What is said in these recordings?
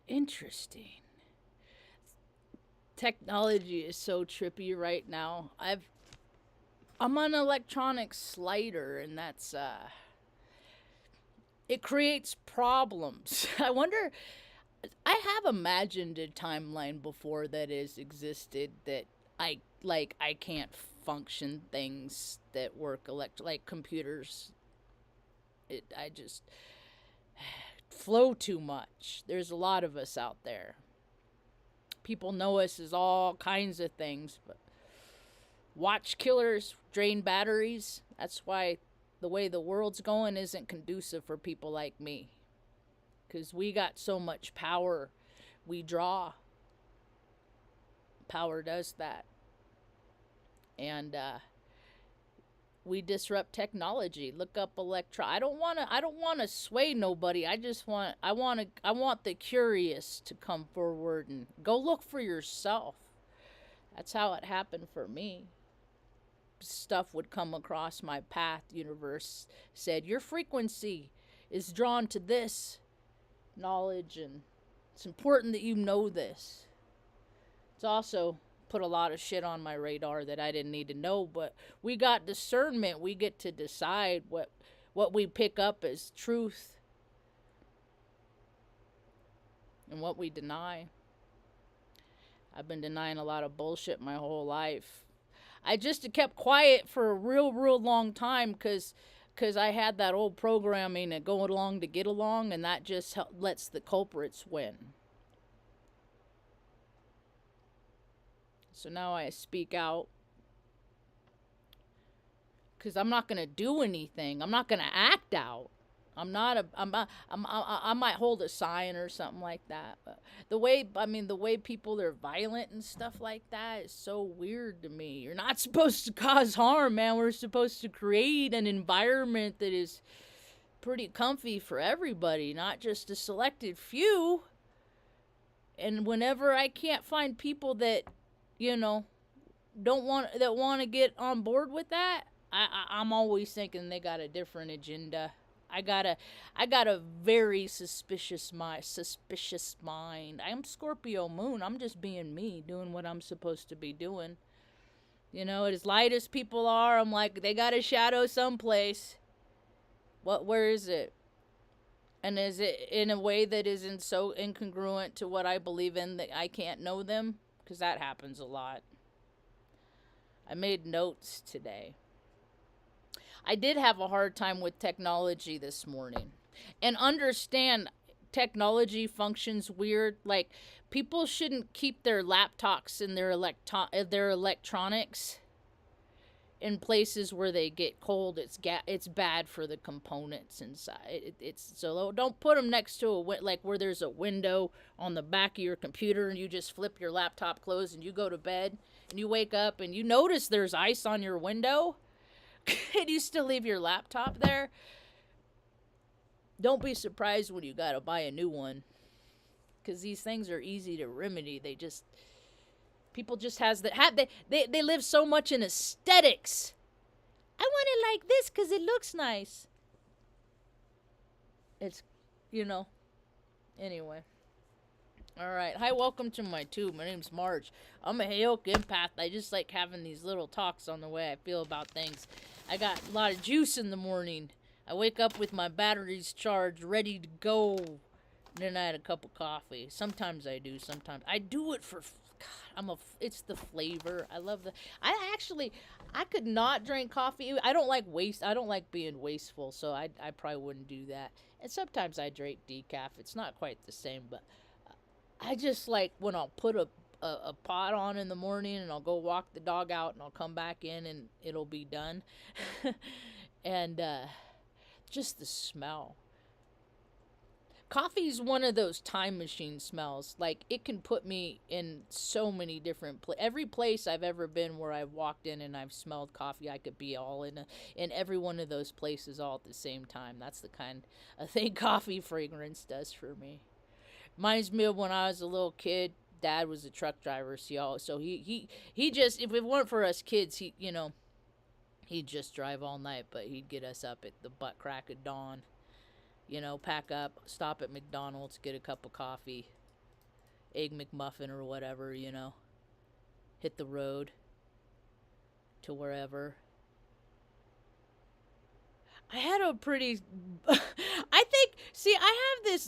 Interesting. Technology is so trippy right now. I'm on Electron-ick Slider, and that's it creates problems. I wonder. I have imagined a timeline before that has existed that I can't function things that work like computers. I just flow too much. There's a lot of us out there. People know us as all kinds of things, but watch killers drain batteries. That's why the way the world's going isn't conducive for people like me. Because we got so much power we draw. Power does that. And we disrupt technology. Look up Electron. I don't wanna sway nobody. I want the curious to come forward and go look for yourself. That's how it happened for me. Stuff would come across my path. Universe said your frequency is drawn to this knowledge, and it's important that you know this. It's also put a lot of shit on my radar that I didn't need to know, but we got discernment. We get to decide what we pick up as truth and what we deny. I've been denying a lot of bullshit my whole life. I just kept quiet for a real long time because I had that old programming and go along to get along, and that just lets the culprits win. So now I speak out because I'm not gonna do anything. I'm not gonna act out. I'm not a. I might hold a sign or something like that. But the way people are violent and stuff like that is so weird to me. You're not supposed to cause harm, man. We're supposed to create an environment that is pretty comfy for everybody, not just a selected few. And whenever I can't find people that, you know, want to get on board with that, I'm always thinking they got a different agenda. I got a very suspicious mind. I'm Scorpio moon. I'm just being me, doing what I'm supposed to be doing. You know, as light as people are, I'm like, they got a shadow someplace. Where is it? And is it in a way that isn't so incongruent to what I believe in that I can't know them? Because that happens a lot. I made notes today. I did have a hard time with technology this morning. And understand technology functions weird. Like, people shouldn't keep their laptops and their electronics in places where they get cold. It's bad for the components inside. It's so don't put them next to like where there's a window on the back of your computer and you just flip your laptop closed and you go to bed and you wake up and you notice there's ice on your window and you still leave your laptop there. Don't be surprised when you gotta buy a new one, because these things are easy to remedy. People just they live so much in aesthetics. I want it like this because it looks nice. It's, anyway. All right. Hi, welcome to my tube. My name's Marge. I'm a Hayoke empath. I just like having these little talks on the way I feel about things. I got a lot of juice in the morning. I wake up with my batteries charged, ready to go. And then I had a cup of coffee. Sometimes I do. Sometimes I do it for. God, it's the flavor. I love I could not drink coffee. I don't like waste. I don't like being wasteful, so I probably wouldn't do that. And sometimes I drink decaf. It's not quite the same, but I just like when I'll put a pot on in the morning and I'll go walk the dog out and I'll come back in and it'll be done. And just the smell. Coffee is one of those time machine smells. Like, it can put me in so many different every place I've ever been where I've walked in and I've smelled coffee, I could be all in every one of those places all at the same time. That's the kind of thing coffee fragrance does for me. Reminds me of when I was a little kid. Dad was a truck driver, so he just, if it weren't for us kids, he'd just drive all night, but he'd get us up at the butt crack of dawn. Pack up, stop at McDonald's, get a cup of coffee, Egg McMuffin or whatever, hit the road to wherever. I had a pretty, I think, see, I have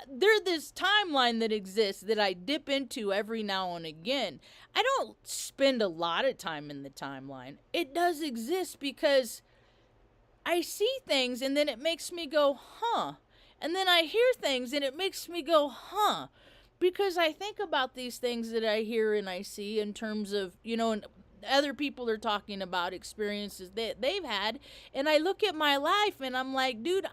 there's this timeline that exists that I dip into every now and again. I don't spend a lot of time in the timeline. It does exist because I see things and then it makes me go, huh. And then I hear things and it makes me go, huh. Because I think about these things that I hear and I see in terms of, and other people are talking about experiences that they've had. And I look at my life and I'm like, dude,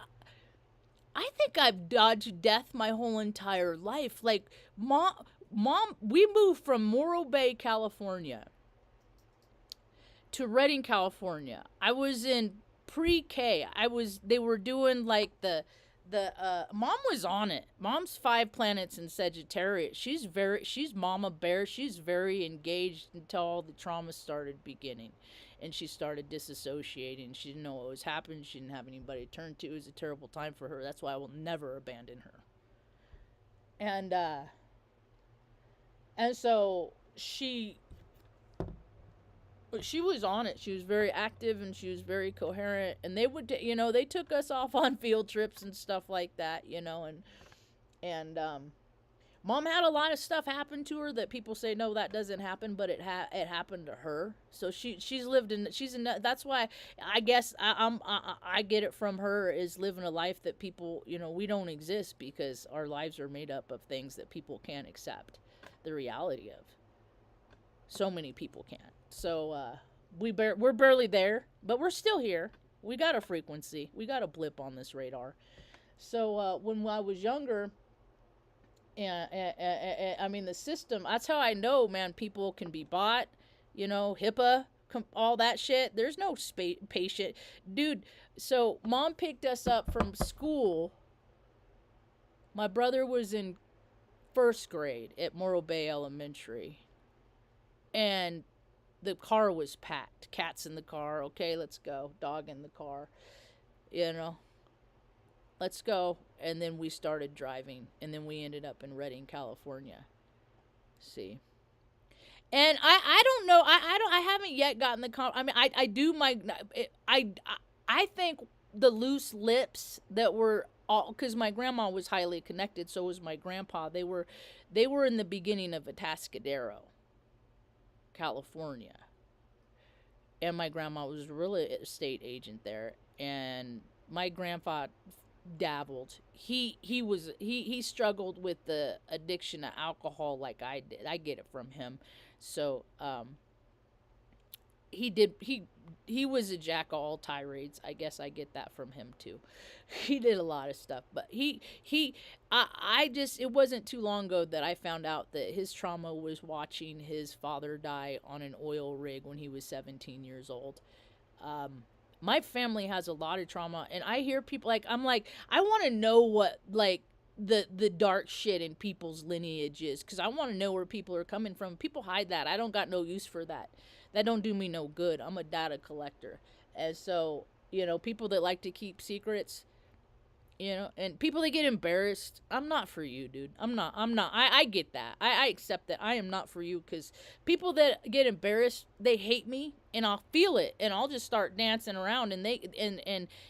I think I've dodged death my whole entire life. Like, mom, we moved from Morro Bay, California to Redding, California. I was in pre-K. They were doing like mom was on it. Mom's 5 planets in Sagittarius. She's mama bear. She's very engaged until all the trauma started beginning. And she started disassociating. She didn't know what was happening. She didn't have anybody to turn to. It was a terrible time for her. That's why I will never abandon her. And so she was on it. She was very active and she was very coherent. And they would, they took us off on field trips and stuff like that, and mom had a lot of stuff happen to her that people say, no, that doesn't happen, but it happened to her. So that's why I guess I get it from her, is living a life that people, we don't exist because our lives are made up of things that people can't accept the reality of. So many people can't. So we're barely there, but we're still here. We got a frequency. We got a blip on this radar. So when I was younger, I mean, the system, that's how I know, man, people can be bought, HIPAA, all that shit. There's no patient. Dude, so mom picked us up from school. My brother was in 1st grade at Morro Bay Elementary. And the car was packed. Cats in the car. Okay, let's go. Dog in the car. Let's go. And then we started driving. And then we ended up in Redding, California. See. And I don't know. I haven't yet gotten the I mean, I do my I think the loose lips that were all, because my grandma was highly connected, so was my grandpa. They were in the beginning of Atascadero, California, and my grandma was a real estate agent there, and my grandpa dabbled. He struggled with the addiction to alcohol like I did. I get it from him. So he was a jack of all tirades. I guess I get that from him too. He did a lot of stuff, but I just, it wasn't too long ago that I found out that his trauma was watching his father die on an oil rig when he was 17 years old. My family has a lot of trauma, and I hear people I want to know what the dark shit in people's lineage is, because I want to know where people are coming from. People hide that. I don't got no use for that. That don't do me no good. I'm a data collector. And so, people that like to keep secrets, and people that get embarrassed, I'm not for you, dude. I'm not. I get that. I accept that. I am not for you, because people that get embarrassed, they hate me, and I'll feel it, and I'll just start dancing around, and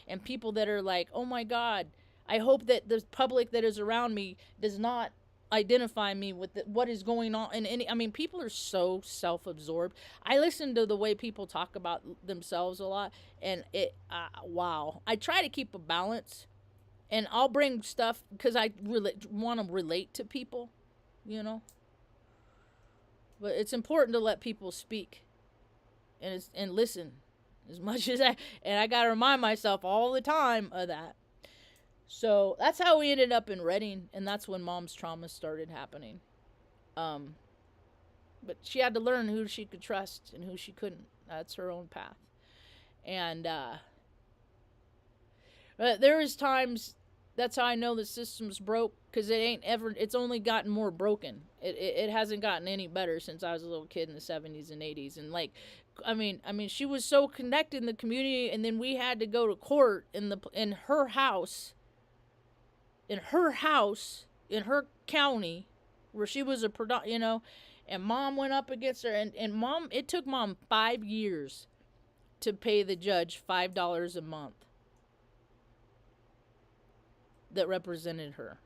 and people that are like, oh my God, I hope that the public that is around me does not identify me with what is going on. And people are so self-absorbed. I listen to the way people talk about themselves a lot, and wow. I try to keep a balance, and I'll bring stuff because I really want to relate to people, But it's important to let people speak and listen as much as I got to remind myself all the time of that. So that's how we ended up in Redding, and that's when mom's trauma started happening. But she had to learn who she could trust and who she couldn't. That's her own path. And but there was times, that's how I know the system's broke, because it's only gotten more broken. It hasn't gotten any better since I was a little kid in the 70s and 80s. And she was so connected in the community, and then we had to go to court in her house, in her county, where she was a and mom went up against her, and mom, it took mom 5 years to pay the judge $5 a month that represented her.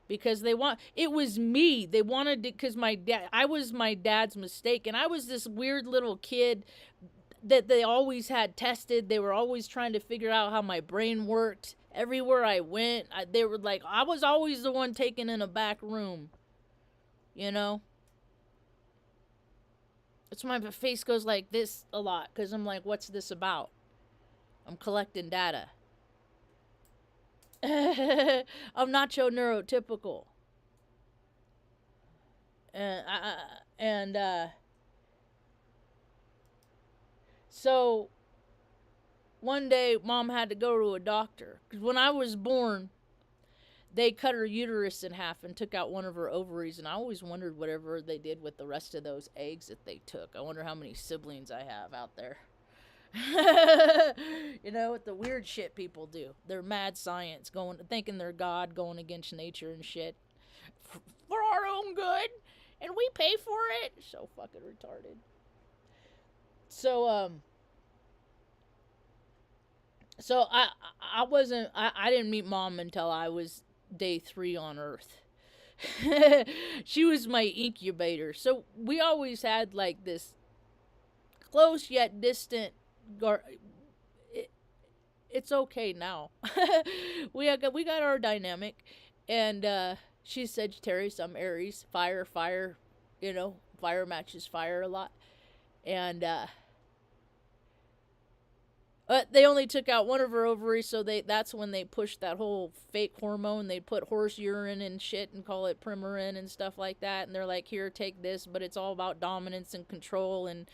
Because it was me. They wanted to, because I was my dad's mistake. And I was this weird little kid that they always had tested. They were always trying to figure out how my brain worked. Everywhere I went, they were like, I was always the one taken in a back room. You know? That's why my face goes like this a lot. Because I'm like, what's this about? I'm collecting data. I'm not your neurotypical. So one day mom had to go to a doctor. Because when I was born, they cut her uterus in half and took out one of her ovaries. And I always wondered whatever they did with the rest of those eggs that they took. I wonder how many siblings I have out there. You know what the weird shit people do. They're mad science, thinking they're God, going against nature and shit for our own good, and we pay for it. So fucking retarded. So I didn't meet mom until I was day 3 on Earth. She was my incubator. So we always had like this close yet distant. It's okay now. we got our dynamic, and she's Sagittarius, I'm Aries. Fire, fire matches fire a lot, and they only took out one of her ovaries, so that's when they pushed that whole fake hormone. They put horse urine and shit and call it Premarin and stuff like that, and they're like, here, take this, but it's all about dominance and control. And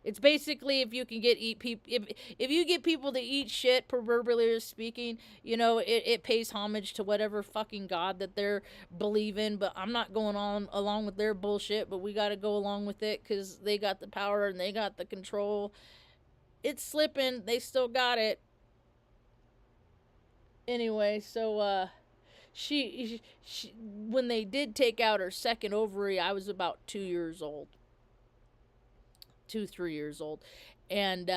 it's basically if you can if you get people to eat shit, proverbially speaking, it pays homage to whatever fucking god that they're believing. But I'm not going on along with their bullshit, but we got to go along with it because they got the power and they got the control. It's slipping, they still got it. Anyway, so she when they did take out her second ovary, I was about 2 years old. 3 years old, and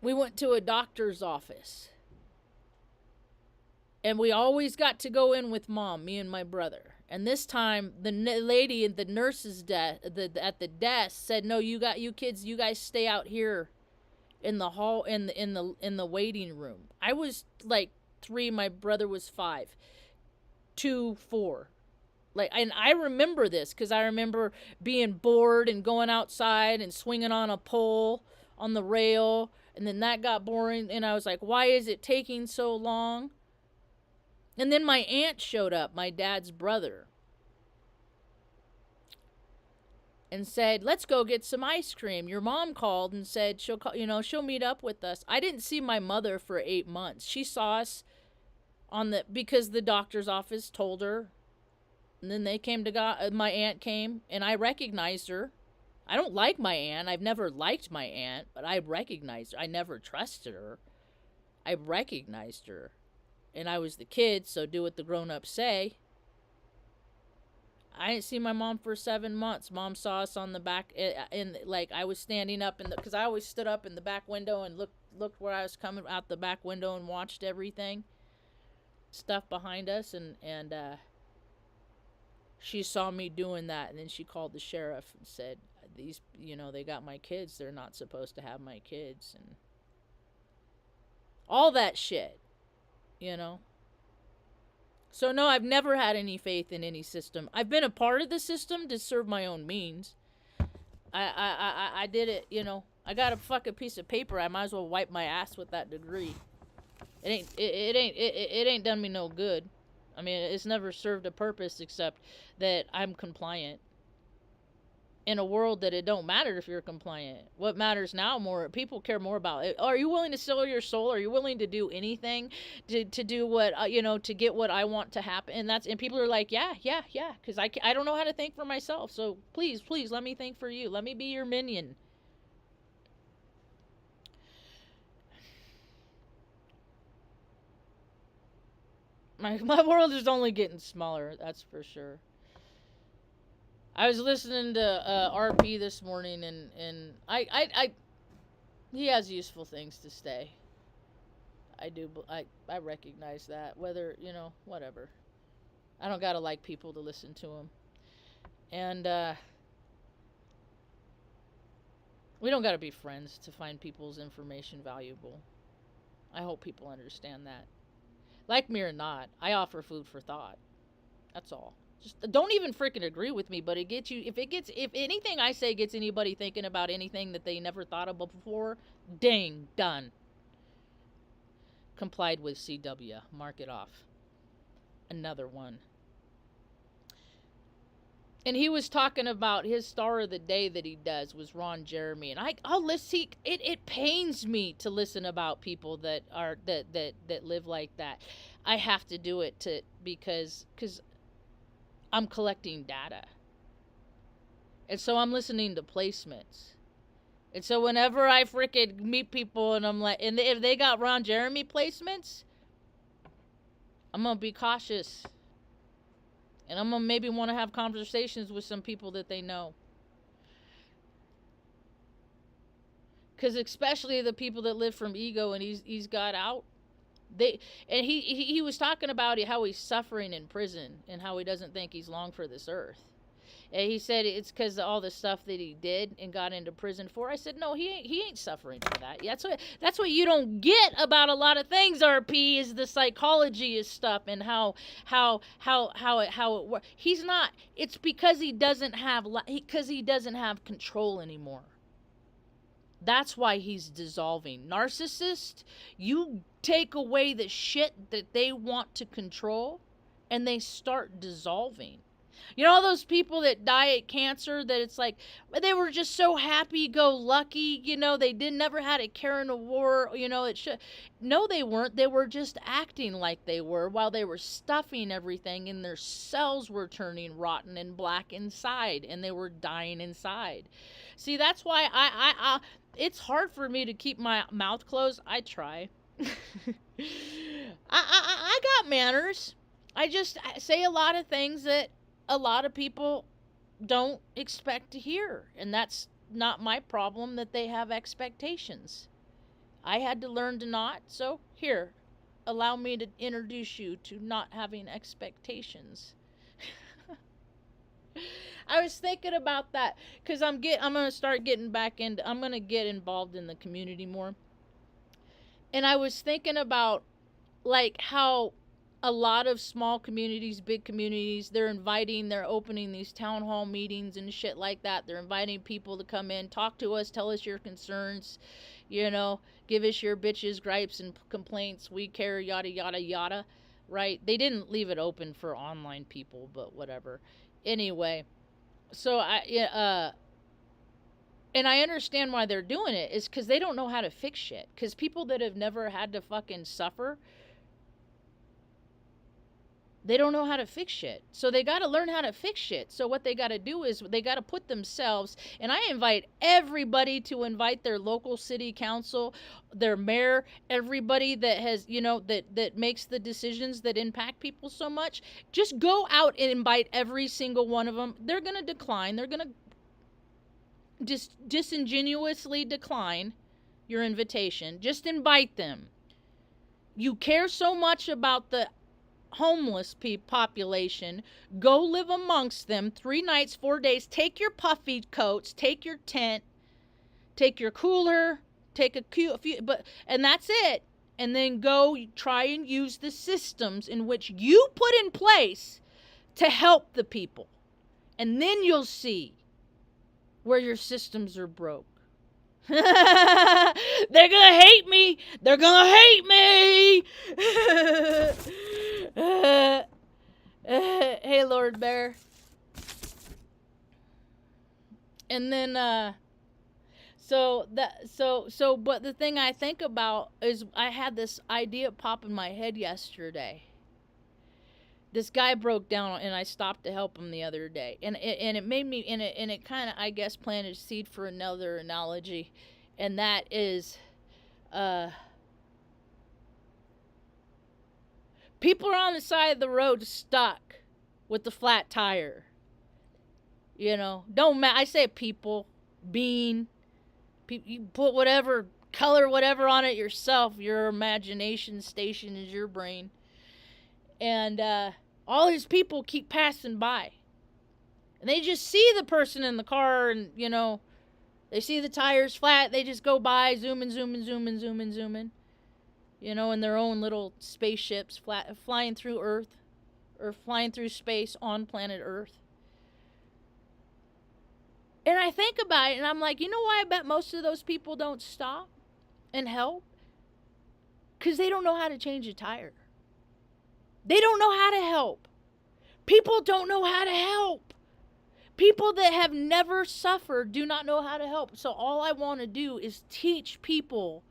we went to a doctor's office, and we always got to go in with mom, me and my brother. And this time, the lady at the nurse's at the desk said, "No, you kids, you guys stay out here in the hall, in the waiting room." I was like 3, my brother was 5. 2, 4. And I remember this because I remember being bored and going outside and swinging on a pole on the rail, and then that got boring, and I was like, why is it taking so long? And then my aunt showed up, my dad's brother, and said, let's go get some ice cream. Your mom called and said she'll meet up with us. I didn't see my mother for 8 months. She saw us because the doctor's office told her, and then they came to my aunt came, and I recognized her. I don't like my aunt. I've never liked my aunt, but I recognized her. I never trusted her. I recognized her, and I was the kid, so do what the grown-ups say. I didn't see my mom for 7 months. Mom saw us on the back, I was standing up because I always stood up in the back window and looked where I was coming out the back window and watched everything. Stuff behind us, and she saw me doing that, and then she called the sheriff and said, these, they got my kids, they're not supposed to have my kids, and all that shit, So no, I've never had any faith in any system. I've been a part of the system to serve my own means. I did it, I got a fucking piece of paper, I might as well wipe my ass with that degree. It ain't done me no good. I mean, it's never served a purpose except that I'm compliant. In a world that it don't matter if you're compliant. What matters now people care more about it. Are you willing to sell your soul? Are you willing to do anything to do what, to get what I want to happen? And people are like, yeah, because I don't know how to think for myself. So please, let me think for you. Let me be your minion. My world is only getting smaller, that's for sure. I was listening to RP this morning, and he has useful things to say. I do. I recognize that. Whether whatever. I don't gotta like people to listen to him, and we don't gotta be friends to find people's information valuable. I hope people understand that. Like me or not, I offer food for thought. That's all. Just don't even freaking agree with me, but it gets you. If anything I say gets anybody thinking about anything that they never thought of before, ding, done. Complied with CW. Mark it off. Another one. And he was talking about his star of the day that he does was Ron Jeremy, and I'll listen. It pains me to listen about people that live like that. I have to do it because I'm collecting data, and so I'm listening to placements. And so whenever I freaking meet people and I'm like, and if they got Ron Jeremy placements, I'm gonna be cautious. And I'm going to maybe want to have conversations with some people that they know. Because especially the people that live from ego and he's got out. He was talking about how he's suffering in prison and how he doesn't think he's long for this earth. And he said it's because of all the stuff that he did and got into prison for. I said, no, he ain't suffering for that. That's what you don't get about a lot of things, RP, is the psychology of stuff and how it works. He's not. It's because he doesn't have control anymore. That's why he's dissolving. Narcissist, you take away the shit that they want to control and they start dissolving. You know all those people that die of cancer that it's like they were just so happy-go-lucky, they never had a care in a war, No, they weren't. They were just acting like they were while they were stuffing everything and their cells were turning rotten and black inside and they were dying inside. See, that's why I it's hard for me to keep my mouth closed. I try. I got manners. I just say a lot of things that a lot of people don't expect to hear, and that's not my problem that they have expectations. I had to learn to not, so here, allow me to introduce you to not having expectations. I was thinking about that because I'm gonna start getting back into. I'm gonna get involved in the community more, and I was thinking about like how a lot of small communities, big communities, they're opening these town hall meetings and shit like that. They're inviting people to come in, talk to us, tell us your concerns, give us your bitches, gripes, and complaints. We care, yada, yada, yada, right? They didn't leave it open for online people, but whatever. Anyway, so and I understand why they're doing it is because they don't know how to fix shit. Because people that have never had to fucking suffer, they don't know how to fix shit. So they got to learn how to fix shit. So what they got to do is they got to put themselves, and I invite everybody to invite their local city council, their mayor, everybody that has, that makes the decisions that impact people so much. Just go out and invite every single one of them. They're going to decline. They're going to just disingenuously decline your invitation. Just invite them. You care so much about the homeless population, go live amongst them 3 nights, 4 days. Take your puffy coats, take your tent, take your cooler, take a few, and that's it. And then go try and use the systems in which you put in place to help the people. And then you'll see where your systems are broke. They're gonna hate me. They're gonna hate me. Hey, Lord Bear. And then, but the thing I think about is I had this idea pop in my head yesterday. This guy broke down and I stopped to help him the other day. And it made me, and it kind of, I guess, planted a seed for another analogy. And that is, People are on the side of the road stuck with the flat tire. You know, don't I say people, bean, you put whatever color, whatever on it yourself. Your imagination station is your brain. And all these people keep passing by. And they just see the person in the car and, you know, they see the tires flat. They just go by, zooming, zooming, zooming, zooming, zooming. You know, in their own little spaceships flying through Earth or flying through space on planet Earth. And I think about it and I'm like, you know why I bet most of those people don't stop and help? Because they don't know how to change a tire. They don't know how to help. People don't know how to help. People that have never suffered do not know how to help. So all I want to do is teach people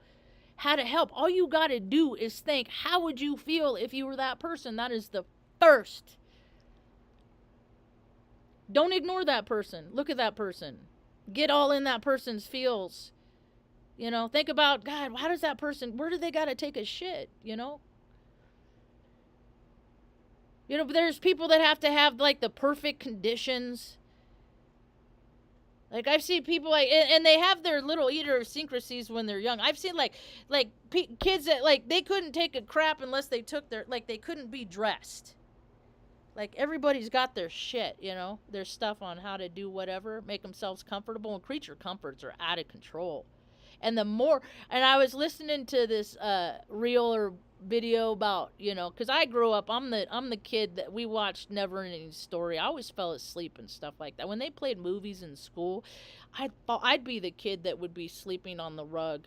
how to help. All you got to do is think, how would you feel if you were that person? That is the first. Don't ignore that person. Look at that person. Get all in that person's feels. You know, think about, God, how does that person, where do they got to take a shit, you know? You know, but there's people that have to have, like, the perfect conditions. Like, I've seen people, like, and they have their little idiosyncrasies when they're young. I've seen, kids that, like, they couldn't take a crap unless they took their, like, they couldn't be dressed. Like, everybody's got their shit, you know, their stuff on how to do whatever, make themselves comfortable, and creature comforts are out of control. And the more, and I was listening to this reel or video about, you know, because I grew up, I'm the kid that we watched Never Ending Story. I always fell asleep and stuff like that. When they played movies in school, I thought I'd be the kid that would be sleeping on the rug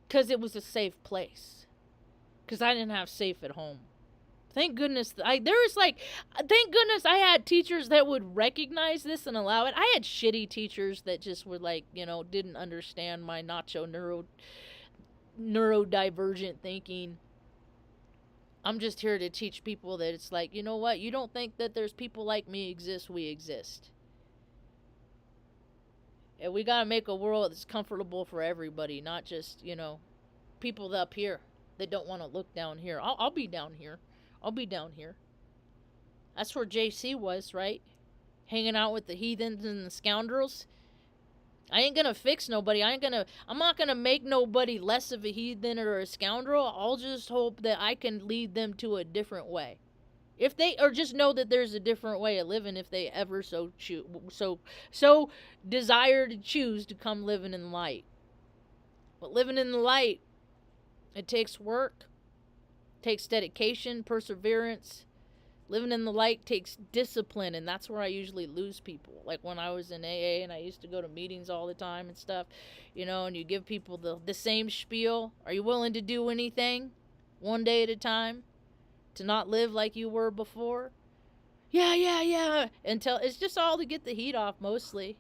because it was a safe place. Because I didn't have safe at home. Thank goodness thank goodness I had teachers that would recognize this and allow it. I had shitty teachers that just were like, you know, didn't understand my neurodivergent thinking. I'm just here to teach people that it's like, you know what? You don't think that there's people like me exist, we exist. And we got to make a world that's comfortable for everybody, not just, you know, people up here that don't want to look down here. I'll be down here. I'll be down here. That's where JC was, right? Hanging out with the heathens and the scoundrels. I ain't gonna fix nobody. I'm not gonna make nobody less of a heathen or a scoundrel. I'll just hope that I can lead them to a different way. If they, or just know that there's a different way of living if they ever so desire to choose to come living in light. But living in the light, it takes work. Takes dedication, perseverance. Living in the light takes discipline, and that's where I usually lose people. Like when I was in AA and I used to go to meetings all the time and stuff, you know, and you give people the same spiel. Are you willing to do anything one day at a time to not live like you were before? Yeah. Until it's just all to get the heat off mostly.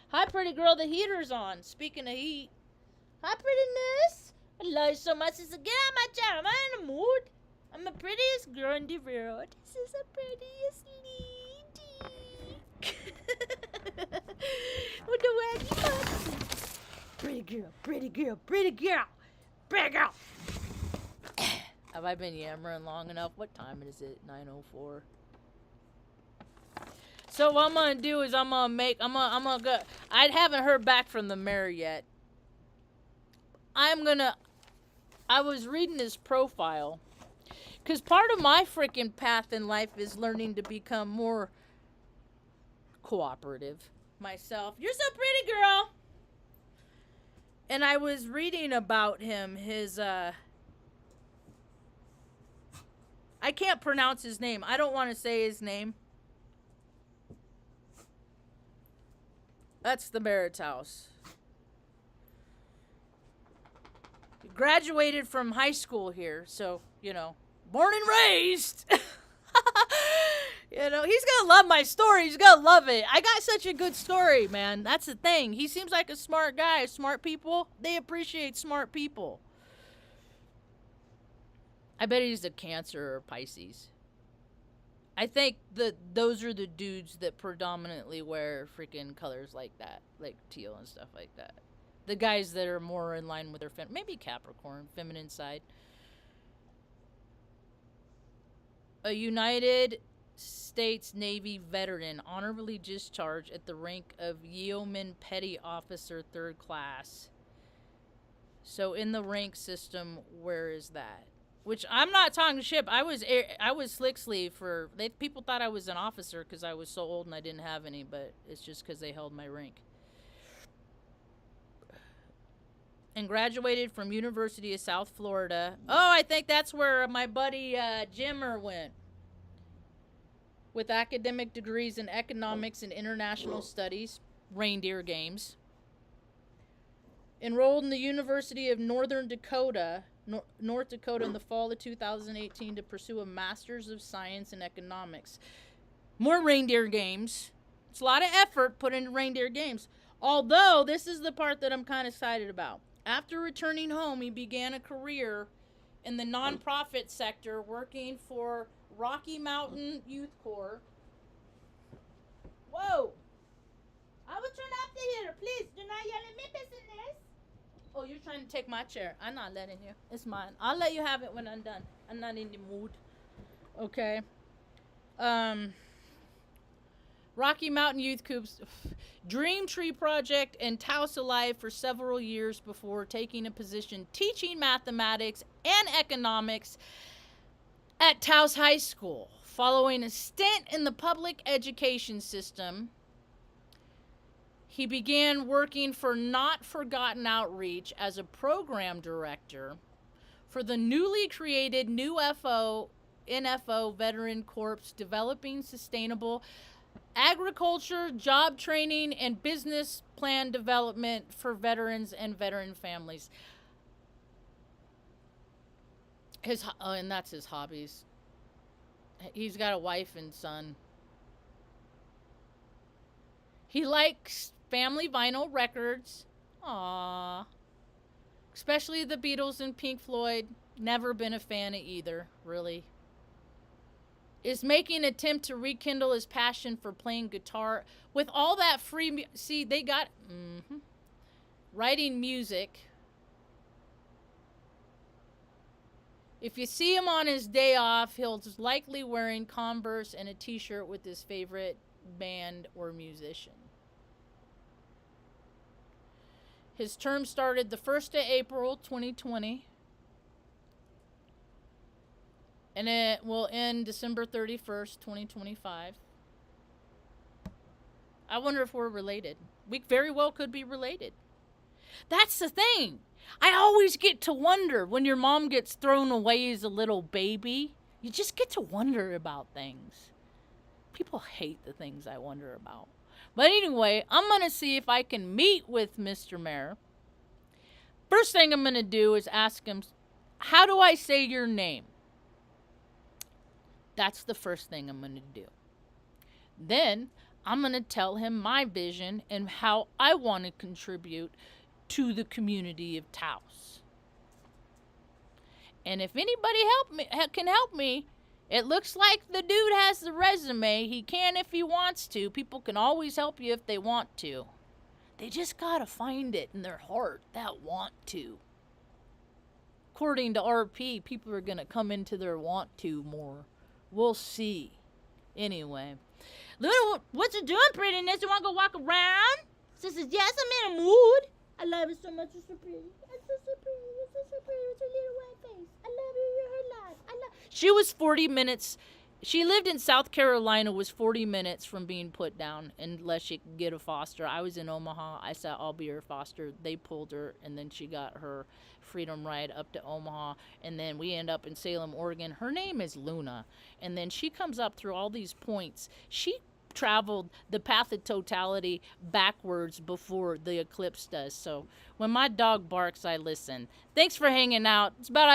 Hi, pretty girl, the heater's on. Speaking of heat. Hi, prettiness. I love you so much. It's a get out of my chair. Am I in the mood? I'm the prettiest girl in the world. This is the prettiest lady. With the wacky butt. Pretty girl, pretty girl, pretty girl, pretty girl. Have I been yammering long enough? What time is it? 9:04. So what I'm gonna do is I'm gonna go. I haven't heard back from the mayor yet. I was reading his profile. Because part of my freaking path in life is learning to become more cooperative myself. You're so pretty, girl. And I was reading about him, I can't pronounce his name. I don't want to say his name. That's the mayor of Taos. He graduated from high school here, so, you know. Born and raised. You know, he's gonna love my story. He's gonna love it. I got such a good story, man. That's the thing. He seems like a smart guy. Smart people, they appreciate smart people. I bet he's a Cancer or Pisces. I think that those are the dudes that predominantly wear freaking colors like that, like teal and stuff like that. The guys that are more in line with their maybe Capricorn, feminine side. a United States Navy veteran, honorably discharged at the rank of Yeoman Petty Officer 3rd Class. So in the rank system, where is that? Which I'm not talking shit. I was slick sleeve for people thought I was an officer because I was so old and I didn't have any, but it's just because they held my rank. And graduated from University of South Florida. Oh, I think that's where my buddy Jimmer went. With academic degrees in economics and international studies, reindeer games. Enrolled in the University of North Dakota in the fall of 2018 to pursue a Master's of Science in Economics. More reindeer games. It's a lot of effort put into reindeer games. Although, this is the part that I'm kind of excited about. After returning home, he began a career in the nonprofit sector working for Rocky Mountain Youth Corps. Whoa! I will turn off the heater, please. Do not yell at me, business. Oh, you're trying to take my chair. I'm not letting you. It's mine. I'll let you have it when I'm done. I'm not in the mood. Okay. Rocky Mountain Youth Corps Dream Tree Project and Taos Alive for several years before taking a position teaching mathematics and economics at Taos High School. Following a stint in the public education system, he began working for Not Forgotten Outreach as a program director for the newly created NFO Veteran Corps, developing sustainable agriculture, job training, and business plan development for veterans and veteran families. And that's his hobbies. He's got a wife and son. He likes family vinyl records. Aww. Especially the Beatles and Pink Floyd. Never been a fan of either, really. Is making an attempt to rekindle his passion for playing guitar. With all that free... See, they got... Writing music. If you see him on his day off, he'll likely wearing Converse and a t-shirt with his favorite band or musician. His term started the 1st of April, 2020. And it will end December 31st, 2025. I wonder if we're related. We very well could be related. That's the thing. I always get to wonder when your mom gets thrown away as a little baby. You just get to wonder about things. People hate the things I wonder about. But anyway, I'm going to see if I can meet with Mr. Mayor. First thing I'm going to do is ask him, how do I say your name? That's the first thing I'm going to do. Then I'm going to tell him my vision and how I want to contribute to the community of Taos. And if anybody can help me, it looks like the dude has the resume. He can if he wants to. People can always help you if they want to. They just got to find it in their heart, that want to. According to RP, people are going to come into their want to more. We'll see. Anyway. Little, what you doing, prettiness? You want to go walk around? Sister, yes, I'm in a mood. I love it so much. It's so pretty. It's so pretty. It's so pretty with your little white face. I love you. You're her life. She was 40 minutes. She lived in South Carolina, was 40 minutes from being put down unless she could get a foster. I was in Omaha. I said, I'll be her foster. They pulled her, and then she got her freedom ride up to Omaha. And then we end up in Salem, Oregon. Her name is Luna. And then she comes up through all these points. She traveled the path of totality backwards before the eclipse does. So when my dog barks, I listen. Thanks for hanging out. It's about